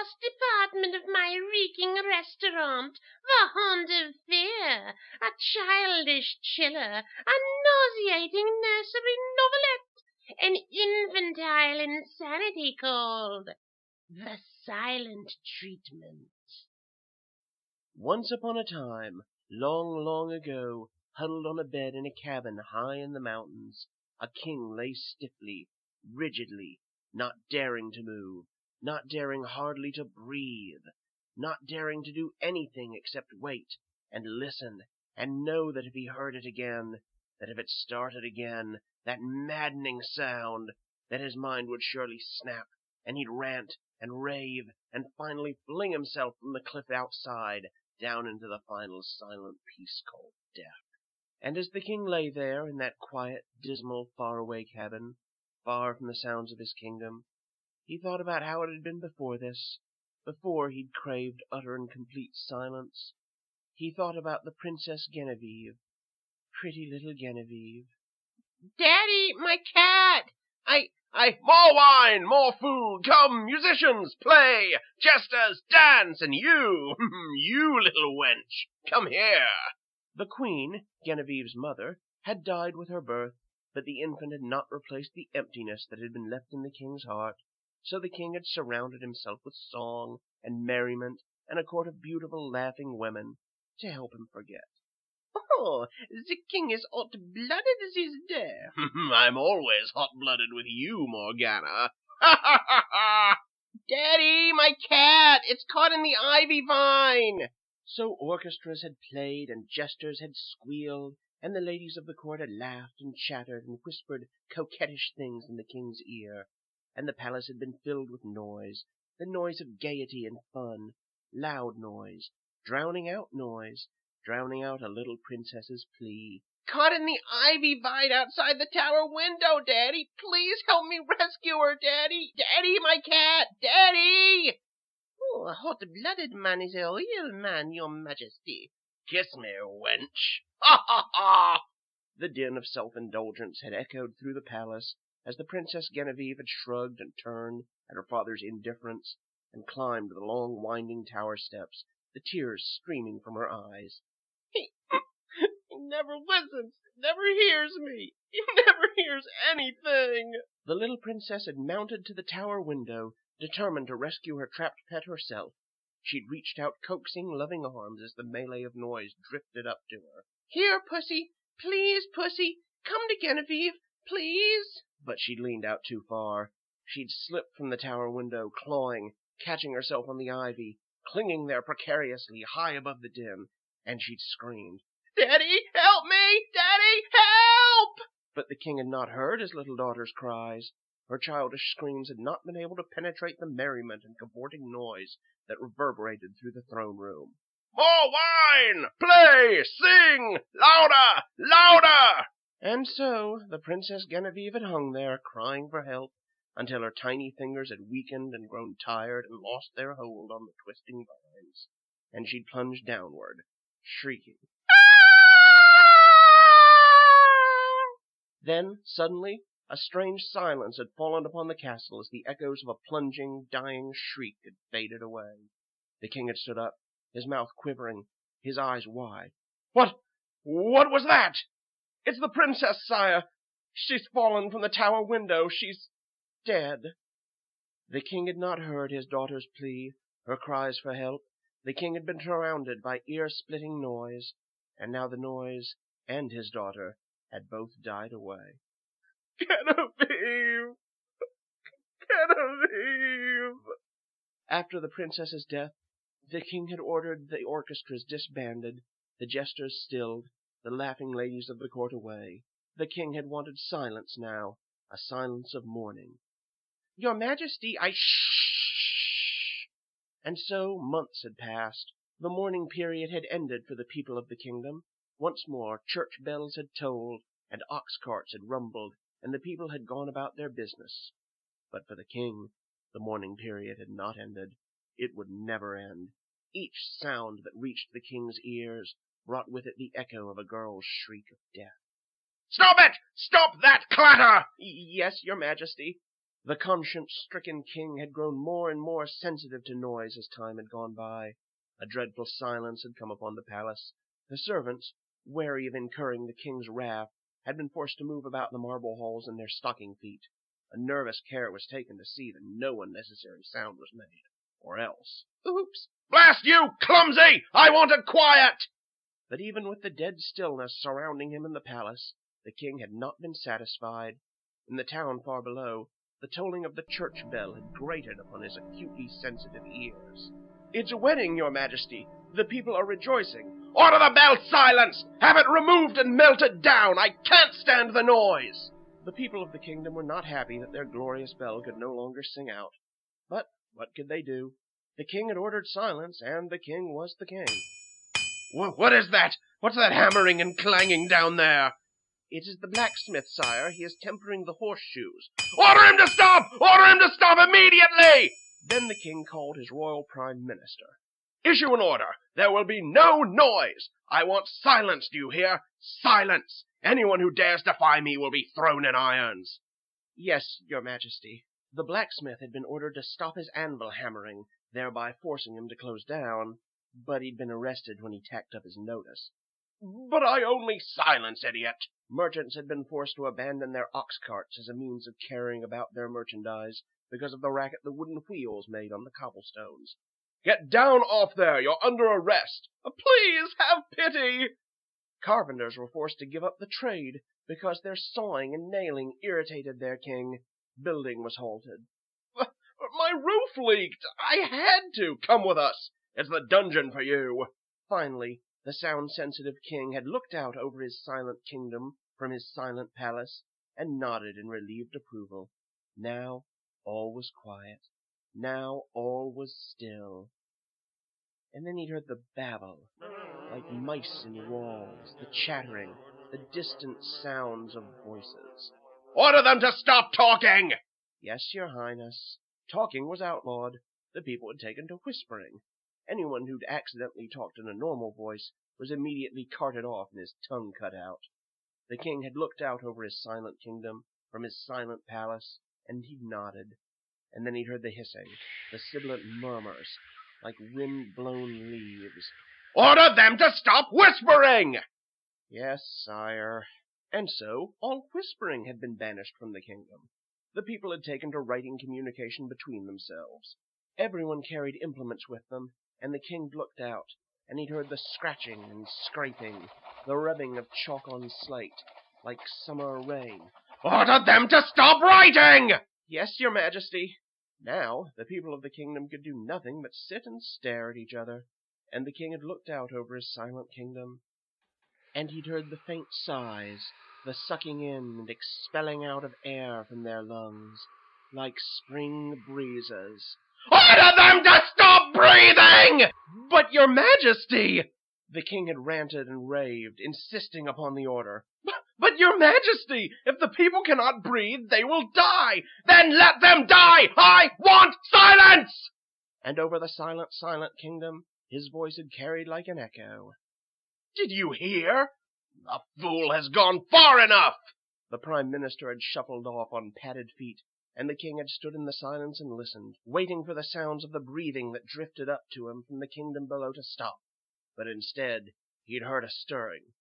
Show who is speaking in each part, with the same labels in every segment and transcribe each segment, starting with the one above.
Speaker 1: last department of my reeking restaurant, the haunt of fear, a childish chiller, a nauseating nursery novelette, an infantile insanity called the silent treatment.
Speaker 2: Once upon a time, long, long ago, huddled on a bed in a cabin high in the mountains, a king lay stiffly, rigidly, not daring to move, not daring hardly to breathe, not daring to do anything except wait and listen and know that if he heard it again, that if it started again, that maddening sound, that his mind would surely snap, and he'd rant and rave and finally fling himself from the cliff outside down into the final silent peace called death. And as the king lay there in that quiet, dismal, far-away cabin, far from the sounds of his kingdom, he thought about how it had been before this, before he'd craved utter and complete silence. He thought about the Princess Genevieve, pretty little Genevieve.
Speaker 1: Daddy, my cat!
Speaker 2: More wine, more food, come, musicians, play, jesters, dance, and you, you little wench, come here. The queen, Genevieve's mother, had died with her birth, but the infant had not replaced the emptiness that had been left in the king's heart, so the king had surrounded himself with song and merriment and a court of beautiful, laughing women to help him forget.
Speaker 1: Oh, the king is hot-blooded these days.
Speaker 2: I'm always hot-blooded with you, Morgana. Ha ha ha ha!
Speaker 1: Daddy, my cat! It's caught in the ivy vine!
Speaker 2: So orchestras had played, and jesters had squealed, and the ladies of the court had laughed and chattered and whispered coquettish things in the king's ear, and the palace had been filled with noise, the noise of gaiety and fun, loud noise, drowning out a little princess's plea.
Speaker 1: Caught in the ivy vine outside the tower window, Daddy! Please help me rescue her, Daddy! Daddy, my cat! Daddy! Oh, a hot-blooded man is a real man, your majesty.
Speaker 2: Kiss me, wench! Ha ha ha! The din of self-indulgence had echoed through the palace as the Princess Genevieve had shrugged and turned at her father's indifference and climbed the long winding tower steps, the tears streaming from her eyes.
Speaker 1: He never listens, never hears me, he never hears anything.
Speaker 2: The little princess had mounted to the tower window, determined to rescue her trapped pet herself. She'd reached out coaxing, loving arms as the melee of noise drifted up to her.
Speaker 1: Here, Pussy, please, Pussy, come to Genevieve, please.
Speaker 2: But she'd leaned out too far. She'd slipped from the tower window, clawing, catching herself on the ivy, clinging there precariously, high above the din, and she'd screamed,
Speaker 1: Daddy, help me! Daddy, help!
Speaker 2: But the king had not heard his little daughter's cries. Her childish screams had not been able to penetrate the merriment and cavorting noise that reverberated through the throne room. More wine! Play! Sing! Louder! Louder! And so the Princess Genevieve had hung there, crying for help, until her tiny fingers had weakened and grown tired and lost their hold on the twisting vines, and she'd plunged downward, shrieking. Then, suddenly, a strange silence had fallen upon the castle as the echoes of a plunging, dying shriek had faded away. The king had stood up, his mouth quivering, his eyes wide. What was that? It's the princess, sire. She's fallen from the tower window. She's dead. The king had not heard his daughter's plea, her cries for help. The king had been surrounded by ear-splitting noise, and now the noise and his daughter had both died away. Genevieve! Genevieve! After the princess's death, the king had ordered the orchestras disbanded, the jesters stilled, the laughing ladies of the court away. The king had wanted silence now, a silence of mourning. Your Majesty, Shh! And so months had passed. The mourning period had ended for the people of the kingdom. Once more church bells had tolled, and ox carts had rumbled, and the people had gone about their business. But for the king, the mourning period had not ended. It would never end. Each sound that reached the king's ears brought with it the echo of a girl's shriek of death. Stop it! Stop that clatter! Yes, your Majesty. The conscience-stricken king had grown more and more sensitive to noise as time had gone by. A dreadful silence had come upon the palace. The servants, wary of incurring the king's wrath, had been forced to move about the marble halls in their stocking feet. A nervous care was taken to see that no unnecessary sound was made, or else, oops,
Speaker 1: Blast you, clumsy! I wanted quiet!
Speaker 2: But even with the dead stillness surrounding him in the palace, the king had not been satisfied. In the town far below, the tolling of the church bell had grated upon his acutely sensitive ears. "It's a wedding, your majesty. The people are rejoicing."
Speaker 1: "Order the bell silenced! Have it removed and melted down! I can't stand the noise!"
Speaker 2: The people of the kingdom were not happy that their glorious bell could no longer sing out. But what could they do? The king had ordered silence, and the king was the king.
Speaker 1: What is that? What's that hammering and clanging down there?
Speaker 2: "It is the blacksmith, sire. He is tempering the horseshoes."
Speaker 1: "Order him to stop! Order him to stop immediately!"
Speaker 2: Then the king called his royal prime minister.
Speaker 1: "Issue an order. There will be no noise. I want silence, do you hear? Silence! Anyone who dares defy me will be thrown in irons."
Speaker 2: "Yes, your majesty." The blacksmith had been ordered to stop his anvil hammering, thereby forcing him to close down, but he'd been arrested when he tacked up his notice.
Speaker 1: "But I only silence, idiot."
Speaker 2: Merchants had been forced to abandon their ox carts as a means of carrying about their merchandise because of the racket the wooden wheels made on the cobblestones.
Speaker 1: "Get down off there! You're under arrest! Please have pity!"
Speaker 2: Carpenters were forced to give up the trade because their sawing and nailing irritated their king. Building was halted.
Speaker 1: "My roof leaked! I had to! Come with us! It's the dungeon for you!"
Speaker 2: Finally, the sound-sensitive king had looked out over his silent kingdom from his silent palace and nodded in relieved approval. Now all was quiet. Now all was still. And then he heard the babble, like mice in walls, the chattering, the distant sounds of voices.
Speaker 1: "Order them to stop talking!"
Speaker 2: "Yes, your highness." Talking was outlawed. The people had taken to whispering. Anyone who'd accidentally talked in a normal voice was immediately carted off and his tongue cut out. The king had looked out over his silent kingdom from his silent palace, and he nodded. And then he heard the hissing, the sibilant murmurs, like wind-blown leaves.
Speaker 1: "Order them to stop whispering!"
Speaker 2: "Yes, sire." And so all whispering had been banished from the kingdom. The people had taken to writing communication between themselves. Everyone carried implements with them, and the king looked out, and he'd heard the scratching and scraping, the rubbing of chalk on slate, like summer rain.
Speaker 1: "Order them to stop writing!"
Speaker 2: "Yes, your majesty." Now the people of the kingdom could do nothing but sit and stare at each other, and the king had looked out over his silent kingdom, and he'd heard the faint sighs, the sucking in and expelling out of air from their lungs, like spring breezes.
Speaker 1: "Order them to stop breathing!"
Speaker 2: "But, your majesty!" The king had ranted and raved, insisting upon the order.
Speaker 1: "But, your majesty, if the people cannot breathe, they will die! Then let them die! I want silence!"
Speaker 2: And over the silent kingdom, his voice had carried like an echo.
Speaker 1: "Did you hear? The fool has gone far enough!"
Speaker 2: The prime minister had shuffled off on padded feet, and the king had stood in the silence and listened, waiting for the sounds of the breathing that drifted up to him from the kingdom below to stop. But instead, he'd heard a stirring.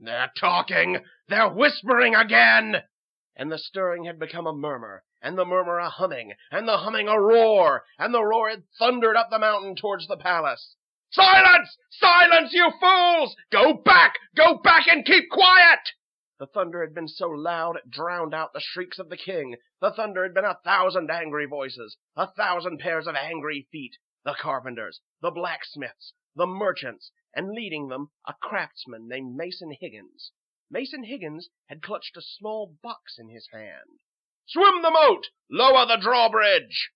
Speaker 1: "They're talking! They're whispering again!"
Speaker 2: And the stirring had become a murmur, and the murmur a humming, and the humming a roar, and the roar had thundered up the mountain towards the palace.
Speaker 1: "Silence! Silence, you fools! Go back! Go back and keep quiet!"
Speaker 2: The thunder had been so loud it drowned out the shrieks of the king. The thunder had been 1,000 angry voices, 1,000 pairs of angry feet, the carpenters, the blacksmiths, the merchants, and leading them, a craftsman named Mason Higgins. Mason Higgins had clutched a small box in his hand.
Speaker 1: "Swim the moat! Lower the drawbridge!"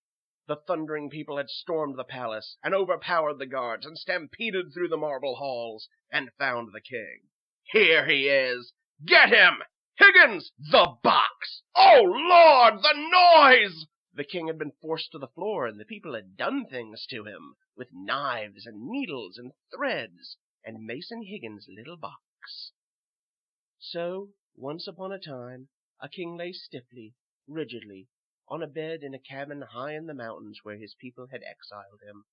Speaker 2: The thundering people had stormed the palace, and overpowered the guards, and stampeded through the marble halls, and found the king.
Speaker 1: "Here he is! Get him! Higgins, the box! Oh, Lord, the noise!"
Speaker 2: The king had been forced to the floor, and the people had done things to him, with knives and needles and threads, and Mason Higgins' little box. So, once upon a time, a king lay stiffly, rigidly, on a bed in a cabin high in the mountains where his people had exiled him.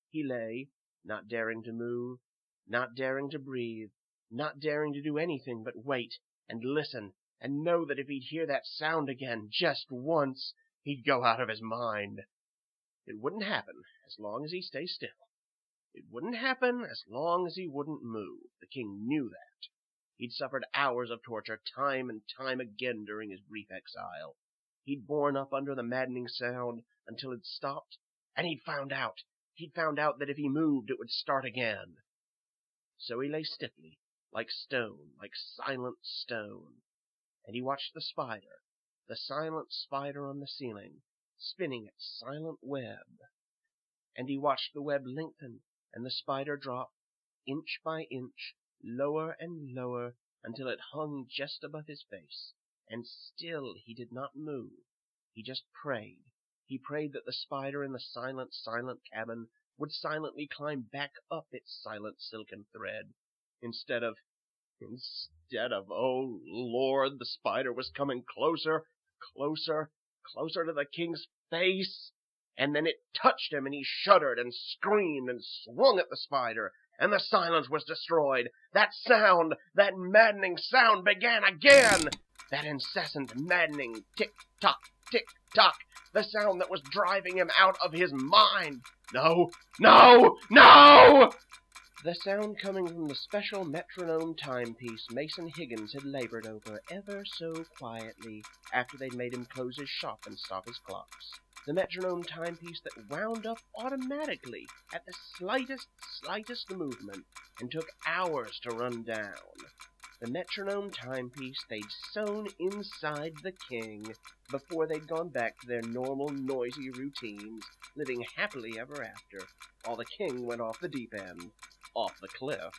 Speaker 2: He lay, not daring to move, not daring to breathe, not daring to do anything but wait and listen and know that if he'd hear that sound again just once, he'd go out of his mind. It wouldn't happen as long as he stayed still. It wouldn't happen as long as he wouldn't move. The king knew that. He'd suffered hours of torture time and time again during his brief exile. He'd borne up under the maddening sound until it stopped, and he'd found out that if he moved it would start again. So he lay stiffly, like stone, like silent stone, and he watched the silent spider on the ceiling, spinning its silent web. And he watched the web lengthen and the spider drop, inch by inch, lower and lower, until it hung just above his face. And still he did not move. He just prayed. He prayed that the spider in the silent, silent cabin would silently climb back up its silent silken thread. Instead of, oh Lord, the spider was coming closer, closer, closer to the king's face. And then it touched him, and he shuddered and screamed and swung at the spider, and the silence was destroyed. That sound, that maddening sound began again. That incessant, maddening tick-tock, tick-tock, the sound that was driving him out of his mind. No, no, no! The sound coming from the special metronome timepiece Mason Higgins had labored over ever so quietly after they'd made him close his shop and stop his clocks. The metronome timepiece that wound up automatically at the slightest movement and took hours to run down. The metronome timepiece they'd sewn inside the king before they'd gone back to their normal, noisy routines, living happily ever after, while the king went off the deep end, off the cliff.